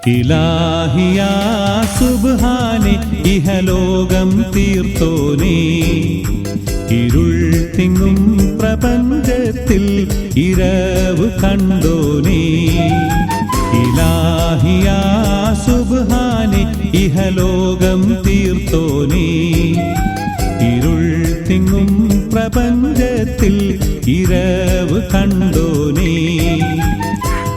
ഇലാഹിയാ സുബ്ഹാനെ ഇഹലോകം തീർത്തോനേ, ഇരുൾ തിങ്ങും പ്രപഞ്ചത്തിൽ ഇരവ് കണ്ടോനേ. ഇലാഹിയാ സുബ്ഹാനെ ഇഹലോകം തീർത്തോനേ, ഇരുൾ തിങ്ങും പ്രപഞ്ചത്തിൽ ഇരവ് കണ്ടോനേ.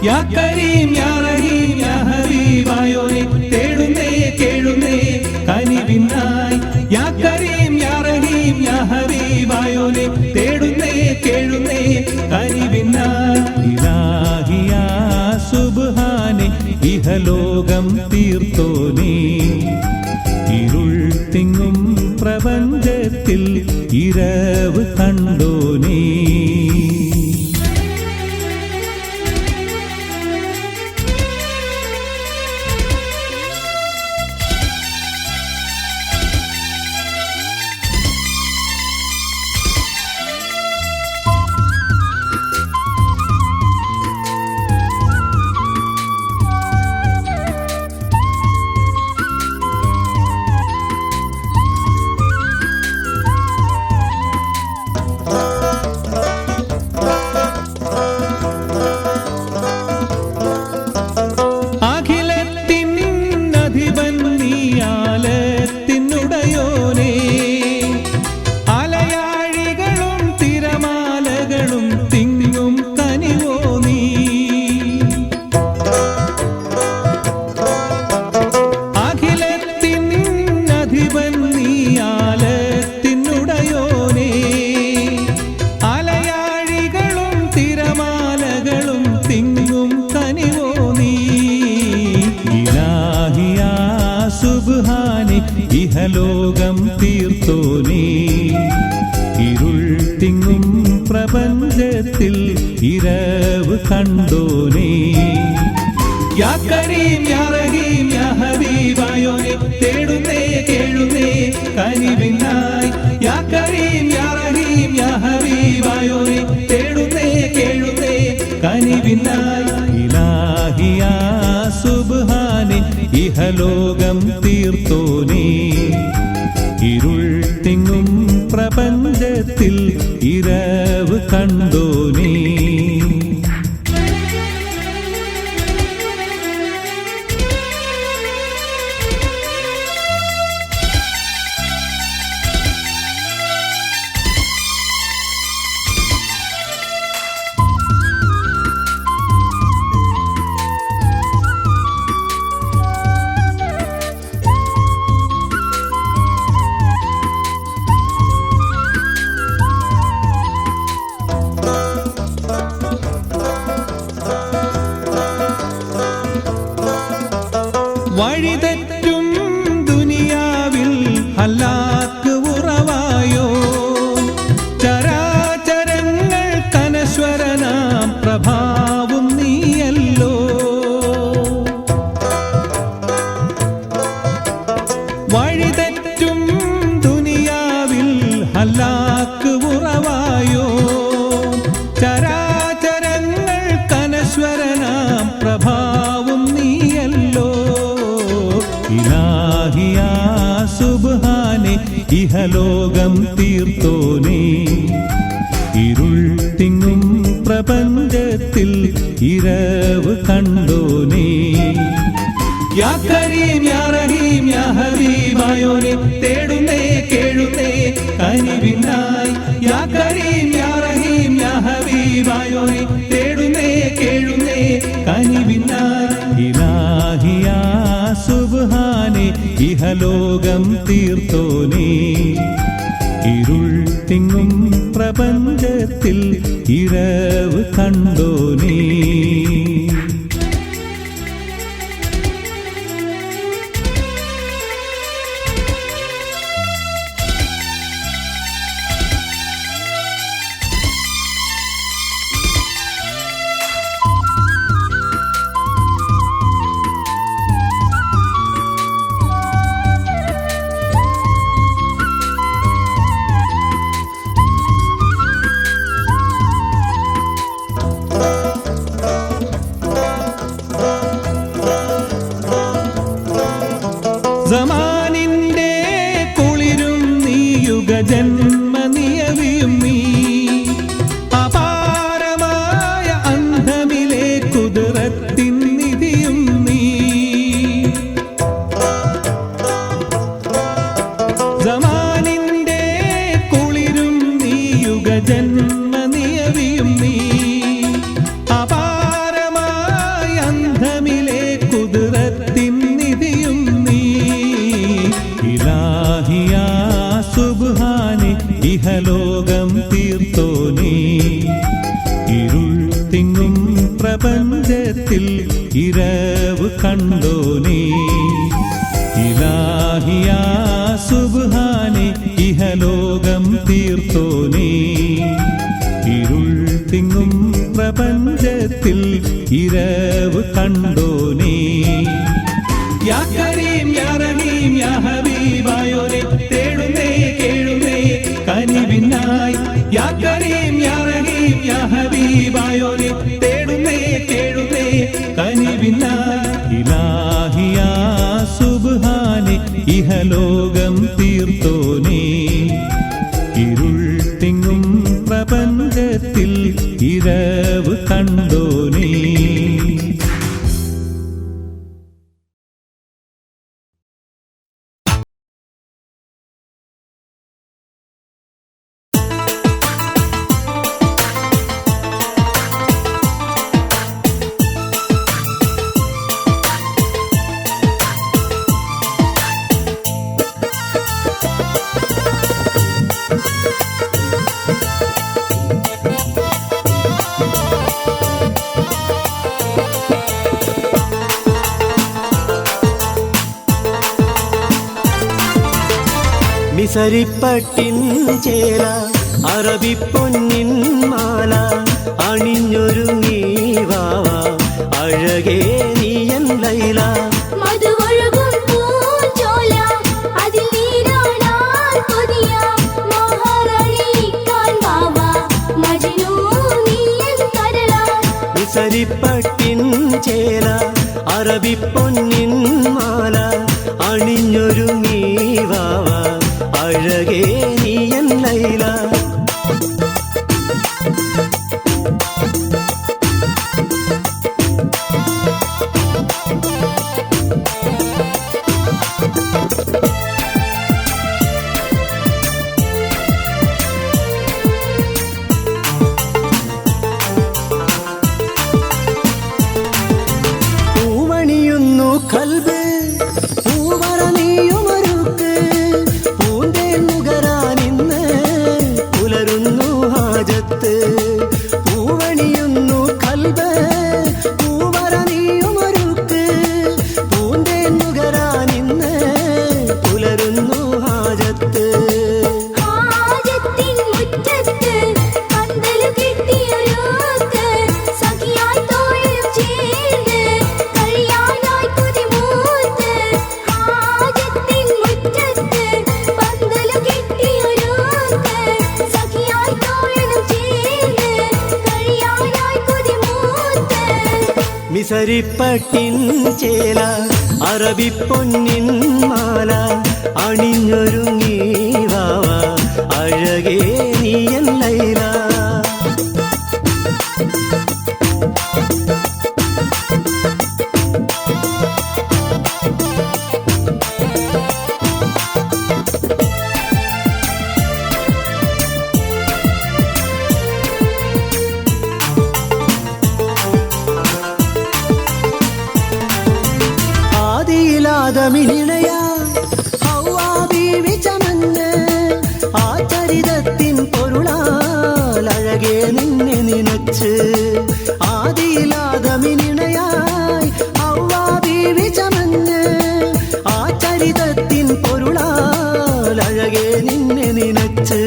യാ കരീം യാ റഹീം യാ ഹബീബായോനെ തേടുന്നേ കേഴുന്നേ കനിവിനായി. യാ കരീം യാ റഹീം യാ ഹബീബായോനെ തേടുന്നേ കേഴുന്നേ കനിവിനായി. ഇലാഹിയാ സുബ്ഹാനെ ഇഹലോകം തീർത്തോനേ, ഇരുൾ തിങ്ങും പ്രപഞ്ചത്തിൽ ഇരവ് കണ്ടോനേ. ഇഹലോകം തീർത്തോനേ, ഇരുൾ തിങ്ങും പ്രപഞ്ചത്തിൽ ഇരവ് കണ്ടോനേ. യാ കരീം യാ റഹീം യാ ഹബീബായോനെ തേടുന്നേ കേഴുന്നേ കനിവിനായി. യാ കരീം യാ റഹീം യാ ഹബീബായോനെ തേടുന്നേ കേഴുന്നേ കനിവിനായി. ഇലാഹിയാ സുബ്ഹാനെ ഇഹലോകം തീർത്തോനേ, ഇരുൾ തിങ്ങും പ്രപഞ്ചത്തിൽ ഇരവ് കണ്ടോനേ. വഴിതെറ്റും ദുനിയാവിൽ ഹലാക്ക് ഉറവായോ, ചരാചരങ്ങൾ കനശ്വരനാം പ്രഭാവും നീയല്ലോ. വഴിതെറ്റും ദുനിയാവിൽ ഹലാക്ക് ഉറവായോ, ചരാചരങ്ങൾ കനശ്വരനാം പ്രഭാവും നീയല്ലോ. ഇലാഹിയാ സുബ്ഹാനെ ഇഹലോകം തീർത്തോനേ, ഇരുൾ തിങ്ങും പ്രപഞ്ചത്തിൽ ഇരവ് കണ്ടോനേ. യാ കരീം യാ റഹീം യാ ഹബീബായോനെ തേടുന്നേ കേഴുന്നേ കനിവിനായി. യാ കരീം യാ റഹീം യാ ഹബീബായോനെ തേടുന്നേ കേഴുന്നേ കനിവിനായി. ഇലാഹിയാ സുബ്ഹാനെ ഇഹലോകം തീർത്തോനേ, ഇരുൾ തിങ്ങും പ്രപഞ്ചത്തിൽ ഇരവ് കണ്ടോനേ. തീർത്തോനേ ഇരുൾ തിങ്ങും പ്രപഞ്ചത്തിൽ ഇരവ് കണ്ടോനേ യാ കരീം യാ റഹീം യാ ഹബീബായോനെ തേടുന്നേ കേഴുന്നേ കനിവിനായി യാ കരീം യാ റഹീം യാ ഹബീബായോനെ തേടുന്നേ കേഴുന്നേ കനിവിനായി ഇലാഹിയാ സുബ്ഹാനെ ഇഹലോകം തീർത്തോനേ ഇരുൾ തിങ്ങും പ്രപഞ്ചത്തിൽ ഇരവ് കണ്ടോനേ മിസരിപ്പട്ടിൻ ചേല അറബിപ്പൊന്നിൻ മാല അണിഞ്ഞൊരുങ്ങി വാവ അഴകേ നീയൻ ലൈല മിസരിപ്പട്ടിൻ ചേല അറബിപ്പൊന്നിൻ മാല അണിഞ്ഞൊരുങ്ങി വാവ അഴകേ നീയൻ ലൈല പൂവണിയുന്നു കൽബ് പൂവറ നീയുമൊരുക്ക് പൂന്തേൻ നുകരാനിന്ന് പുലരുന്നു ഹാജത്ത് പൂവണിയുന്നു കൽബ് പൂവറ നീയുമൊരുക്ക് പൂന്തേൻ നുകരാനിന്ന് പുലരുന്നു ഹാജത്ത് മിസരിപ്പട്ടിൻ ചേല അറബിപ്പൊന്നിൻ മാല അണിഞ്ഞൊരുങ്ങി വാവ അഴകേ നീയൻ ലൈല ആദിയിലാദമിനിണയാ ഹൗവാ ബീവി ചമഞ്ഞ് ആ ചരിതത്തിൻ പൊരുളാൽ അഴകേ നിന്നെ നിനച്ച് ആദിയിലാദമിനിണയായി ഹൗവാ ബീവി ചമഞ്ഞ് ആ ചരിതത്തിൻ പൊരുളാൽ അഴകേ നിന്നെ നിനച്ച്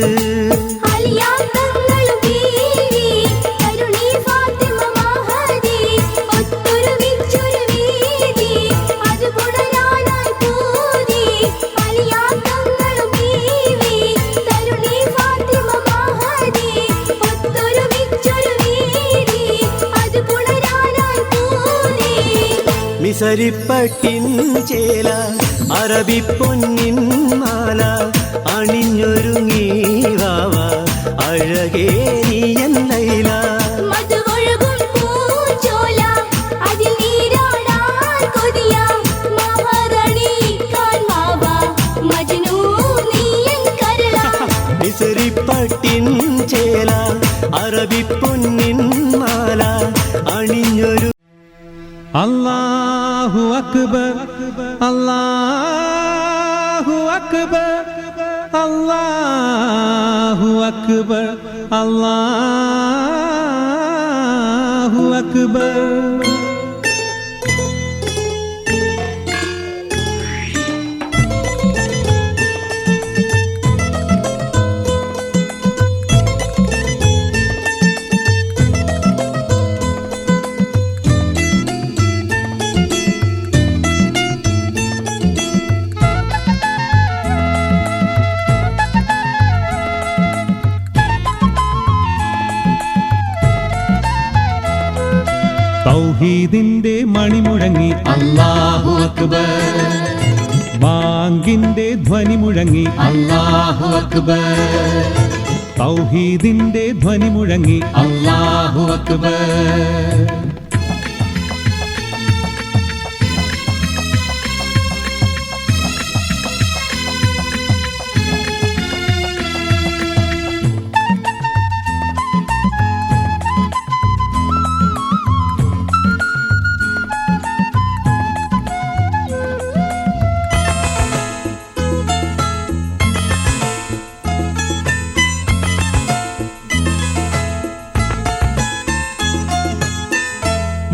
മിസരിപ്പട്ടിൻ ചേല അറബിപ്പൊന്നിൻ മാല അണിഞ്ഞൊരുങ്ങി വാവ അഴകേ നീയൻ ലൈല മിസരിപ്പട്ടിൻ ചേല അറബിപ്പൊന്നിൻ മാല അണിഞ്ഞൊരു അല്ലാഹു അക്ബർ അല്ലാഹു അക്ബർ അല്ലാഹു അക്ബർ അല്ലാഹു അക്ബർ തൗഹീദിന്റെ മണിമുഴങ്ങി അല്ലാഹു അക്ബർ ബാങ്കിന്റെ ധ്വനി മുഴങ്ങി അല്ലാഹു അക്ബർ തൗഹീദിന്റെ ധ്വനി മുഴങ്ങി അല്ലാഹു അക്ബർ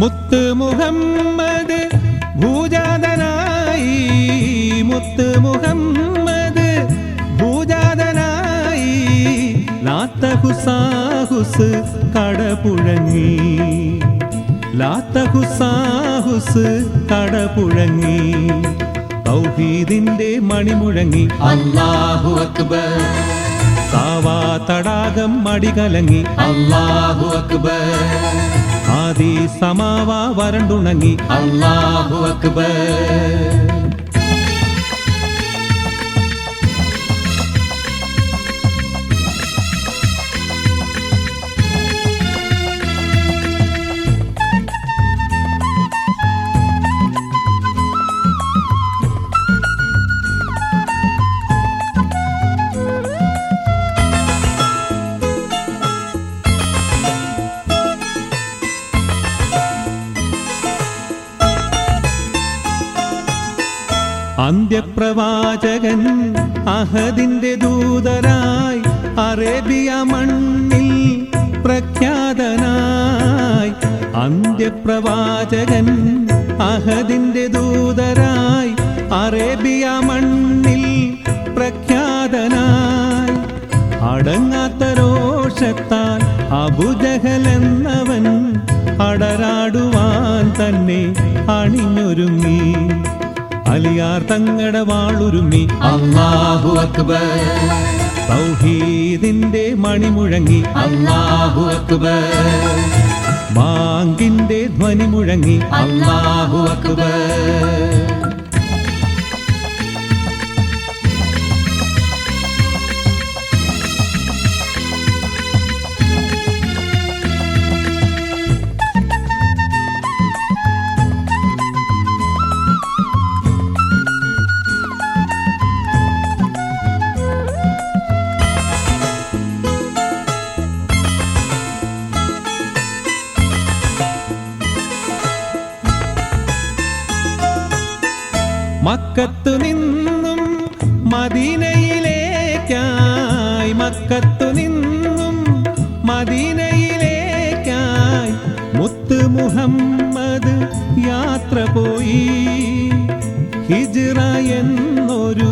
മുത്ത് മുഹമ്മദ് ഭൂജാതനായി മുത്ത് മുഹമ്മദ് ഭൂജാതനായി ലാത്ത ഹുസാഹുസ് കടപുഴങ്ങി ലാത്ത ഹുസാഹുസ് കടപുഴങ്ങി തൗഹീദിന്റെ മണിമുഴങ്ങി അല്ലാഹു അക്ബർ സാവാ തടാകം മടികലങ്ങി അല്ലാഹു അക്ബർ ആദി സമാവ വരണ്ടുണങ്ങി അല്ലാഹു അക്ബർ അന്ത്യപ്രവാചകൻ അഹദിന്റെ ദൂതരായി അറേബ്യ മണ്ണിൽ പ്രഖ്യാതനായി അന്ത്യപ്രവാചകൻ അഹദിന്റെ ദൂതരായി അറേബ്യ മണ്ണിൽ പ്രഖ്യാതനായി അടങ്ങാത്ത രോഷത്താൽ അബൂജഹൽ എന്നവൻ അടരാടുവാൻ തന്നെ അണിഞ്ഞൊരുങ്ങി അലിയാർ തങ്ങട വാളുരുമ്മി അല്ലാഹു അക്ബർ തൗഹീദിന്റെ മണിമുഴങ്ങി അല്ലാഹു അക്ബർ ബാങ്കിന്റെ ധ്വനി മുഴങ്ങി അല്ലാഹു അക്ബർ മക്കത്തു നിന്നും മദീനയിലേക്കായി മക്കത്തു നിന്നും മദീനയിലേക്കായി മുത്ത് മുഹമ്മദ് യാത്ര പോയി ഹിജ്റ എന്നൊരു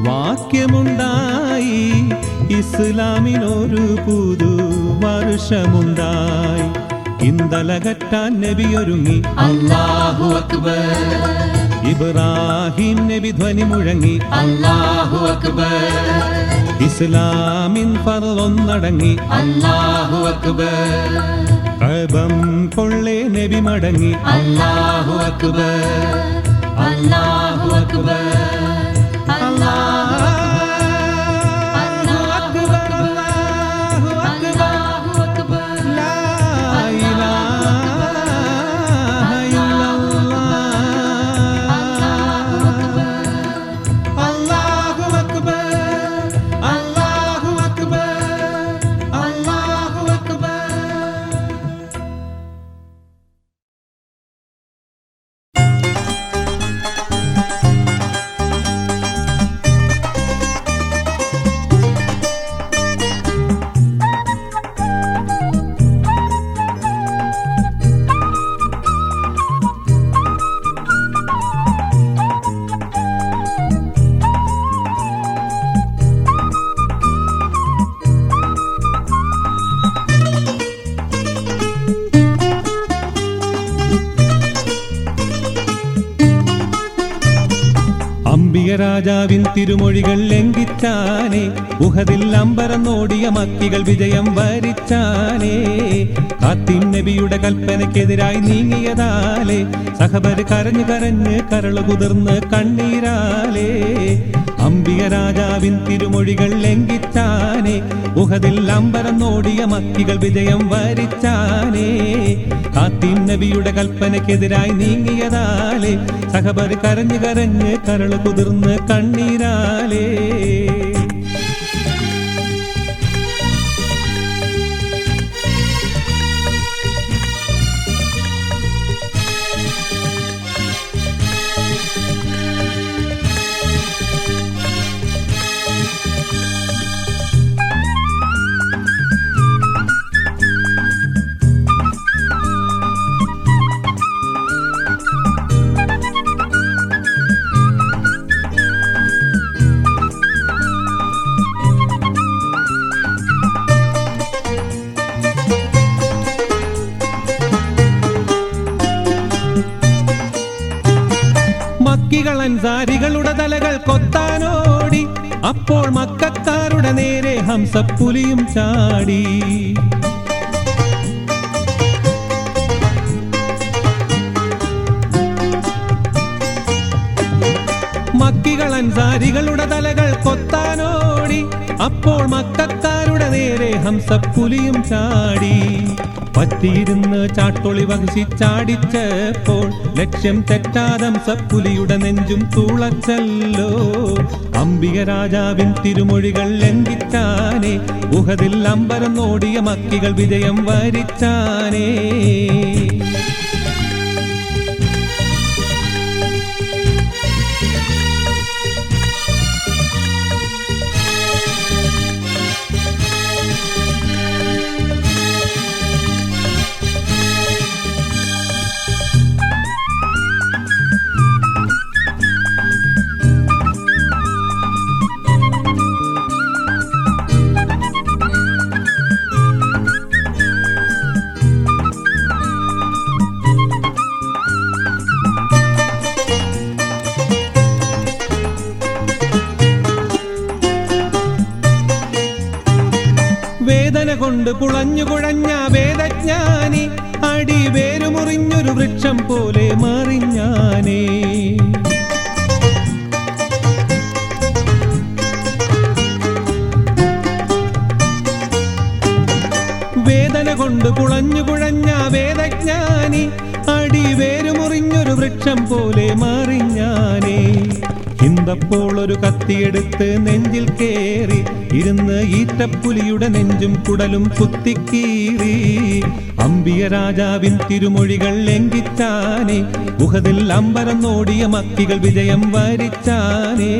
വാക്യമുണ്ടായി ഇസ്ലാമിനൊരു പുതു വർഷമുണ്ടായി ഇന്തലകറ്റാൻ നബിയൊരുങ്ങി അല്ലാഹു അക്ബർ ഇബ്രാഹിം നബി ധ്വനി മുഴങ്ങി അല്ലാഹു അക്ബർ ഇസ്ലാമിൻ ഫർളൊന്നടങ്ങി അല്ലാഹു അക്ബർ കഅബം കൊള്ളേ നബി മടങ്ങി അല്ലാഹു അക്ബർ അല്ലാഹു അക്ബർ അല്ലാഹു അക്ബർ അല്ലാഹു അക്ബർ ലാ ഇലാഹ ഇല്ലല്ലാഹ് അല്ലാഹു അക്ബർ അല്ലാഹു അക്ബർ അല്ലാഹു അക്ബർ രാജാവിൻ തിരുമൊഴികൾ ലംഘിച്ചാനേ ഉഹദിൽ അമ്പരന്നോടിയ മക്കികൾ വിജയം വരിച്ചാനേ കാത്തിൻ നബിയുടെ കൽപ്പനയ്ക്കെതിരായി നീങ്ങിയതാലേ സഹബർ കരഞ്ഞു കരഞ്ഞ് കരള് കുതിർന്ന് കണ്ണീരാലേ അംബിക രാജാവിൻ തിരുമൊഴികൾ ലംഘിച്ചാനേ ഉഹദിൽ അമ്പരന്നോടിയ മക്കികൾ വിജയം വരിച്ചാനേ കാത്തിൻ നബിയുടെ കൽപ്പനയ്ക്കെതിരായി നീങ്ങിയതാലേ സഹബർ കരഞ്ഞു കരഞ്ഞ് കരള് കുതിർന്ന് കണ്ണീരാലേ മക്കികൾ അൻസാരികളുടെ തലകൾ കൊത്താനോടി അപ്പോൾ മക്കക്കാരുടെ നേരെ ഹംസപ്പുലിയും ചാടി മക്കികൾ അൻസാരികളുടെ തലകൾ കൊത്താനോടി അപ്പോൾ മക്കക്കാരുടെ നേരെ ഹംസപ്പുലിയും ചാടി പറ്റിയിരുന്ന് ചാട്ടൊളി വഹിച്ചാടിച്ചപ്പോൾ ലക്ഷ്യം തെറ്റാതെ ഹംസപ്പുലിയുടെ നെഞ്ചും തുളച്ചല്ലോ അംബിക രാജാവിൻ തിരുമൊഴികൾ ലംഘിച്ചാനേ ഉഹദിൽ അമ്പരന്നോടിയ മക്കികൾ വിജയം വരിച്ചാനേ വേദന കൊണ്ട് പുളഞ്ഞു കുഴഞ്ഞ വേദജ്ഞാനി അടി വേരുമുറിഞ്ഞൊരു വൃക്ഷം പോലെ മറിഞ്ഞാനേ വേദന കൊണ്ട് പുളഞ്ഞു കുഴഞ്ഞ വേദജ്ഞാനി അടി വേരുമുറിഞ്ഞൊരു വൃക്ഷം പോലെ മറിഞ്ഞാനേ ഹിന്ദപ്പോൾ ഒരു കത്തിയെടുത്ത് നെഞ്ചിൽ കേറി ഇരുന്ന് ഈറ്റപ്പുലിയുടെ നെഞ്ചും കുടലും കുത്തിക്കീറി അംബിക രാജാവിൻ തിരുമൊഴികൾ ലംഘിച്ചാനേ ഉഹദിൽ അമ്പരന്നോടിയ മക്കികൾ വിജയം വരിച്ചാനേ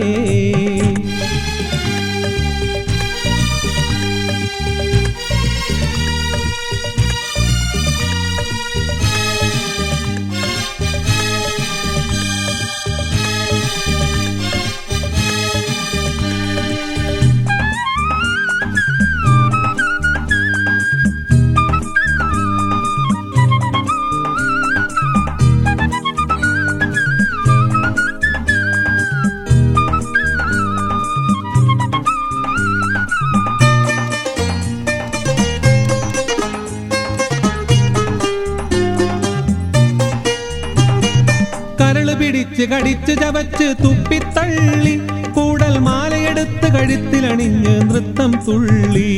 കരള് പിടിച്ച് കടിച്ച് ചവച്ച് തുപ്പിത്തള്ളി കൂടൽ മാലയെടുത്ത് കഴുത്തിലണിഞ്ഞ് നൃത്തം തുള്ളി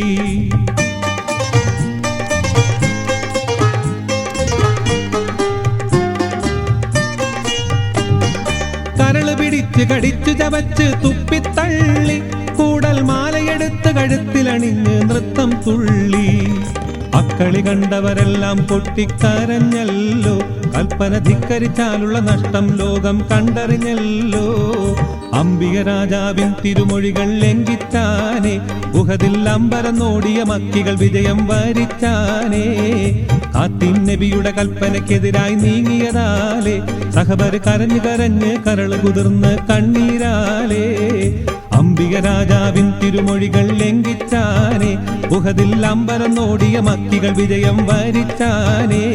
കരള് പിടിച്ച് കടിച്ചു ചവച്ച് തുപ്പിത്തള്ളി കൂടൽ മാലയെടുത്ത് കഴുത്തിലണിഞ്ഞ് നൃത്തം തുള്ളി അക്കളി കണ്ടവരെല്ലാം പൊട്ടിക്കരഞ്ഞല്ലോ കൽപ്പന ധിക്കരിച്ചാലുള്ള നഷ്ടം ലോകം കണ്ടറിഞ്ഞല്ലോ അംബിക രാജാവിൻ തിരുമൊഴികൾ ലംഘിച്ചാനേ ഉഹദിൽ അമ്പരന്നോടിയ മക്കികൾ വിജയം വരിച്ചാനേ കാത്തിൻ നബിയുടെ കൽപ്പനയ്ക്കെതിരായി നീങ്ങിയതാലേ സഹബർ കരഞ്ഞു കരഞ്ഞ് കരള് കുതിർന്ന് കണ്ണീരാലേ അംബിക രാജാവിൻ തിരുമൊഴികൾ ലംഘിച്ചാനേ ഉഹദിൽ അമ്പരന്നോടിയ മക്കികൾ വിജയം വരിച്ചാനേ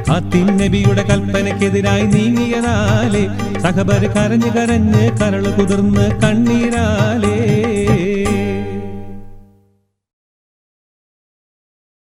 കാത്തിൻ നബിയുടെ കൽപ്പനയ്ക്കെതിരായി നീങ്ങിയതാലേ സഹബർ കരഞ്ഞു കരഞ്ഞ് കരള് കുതിർന്ന് കണ്ണീരാലേ